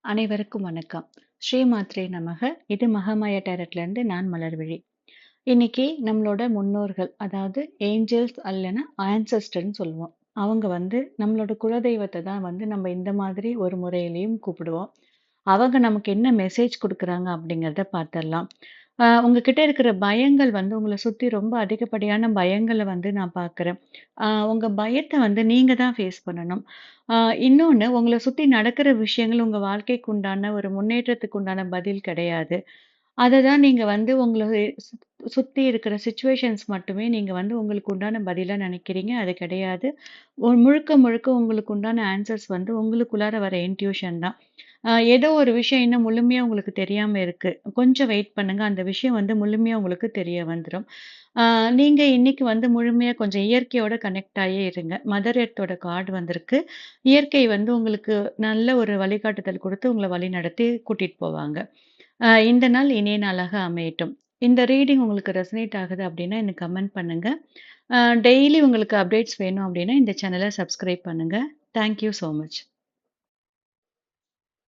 அனைவருக்கும் வணக்கம். ஸ்ரீ மாத்ரே நமக. இது மகாமாயா டைரக்ட்லேருந்து நான் மலர்விழி. இன்னைக்கு நம்மளோட முன்னோர்கள், அதாவது ஏஞ்சல்ஸ் அல்லனா ஆன்செஸ்டர்ன்னு சொல்லுவோம். அவங்க நம்மளோட குலதெய்வத்த தான் நம்ம இந்த மாதிரி ஒரு முறையிலயும் கூப்பிடுவோம். அவங்க நமக்கு என்ன மெசேஜ் குடுக்குறாங்க அப்படிங்கிறத பார்த்துரலாம். உங்ககிட்ட இருக்கிற பயங்கள் உங்கள சுத்தி ரொம்ப அதிகப்படியான பயங்கள நான் பார்க்குறேன். உங்க பயத்த நீங்க தான் ஃபேஸ் பண்ணணும். அ இன்னொன்னு உங்கள சுத்தி நடக்கிற விஷயங்கள் உங்க வாழ்க்கைக்கு உண்டான ஒரு முன்னேற்றத்துக்கு உண்டான பதில் கிடையாது. அத தான் நீங்க உங்கள சுத்தி இருக்கிற சிச்சுவேஷன்ஸ் மட்டுமே நீங்க உங்களுக்கு உண்டான பதிலா நினைக்கிறீங்க. அது கிடையாது. முழுக்க முழுக்க உங்களுக்கு உண்டான ஆன்சர்ஸ் உங்களுக்குள்ளார வர இன்ட்யூஷன் தான். ஏதோ ஒரு விஷயம் இன்னும் முழுமையா உங்களுக்கு தெரியாம இருக்கு. கொஞ்சம் வெயிட் பண்ணுங்க. அந்த விஷயம் முழுமையா உங்களுக்கு தெரிய வந்துரும். ஆ நீங்க இன்னைக்கு முழுமையா கொஞ்சம் இயற்கையோட கனெக்ட் ஆயே இருங்க. மதர் எர்த்தோட கார்டு வந்திருக்கு. இயற்கை உங்களுக்கு நல்ல ஒரு வழிகாட்டுதல் குடுத்து உங்கள வழிநடத்தி கூட்டிட்டு போவாங்க. இந்த நாள் இனிய நாளாக அமையட்டும். இந்த ரீடிங் உங்களுக்கு ரெசனேட் ஆகுது அப்டின்னா எனக்கு கமெண்ட் பண்ணுங்க. டெய்லி உங்களுக்கு அப்டேட்ஸ் வேணும் அப்டின்னா இந்த சேனல சப்ஸ்கிரைப் பண்ணுங்க. Thank you so much.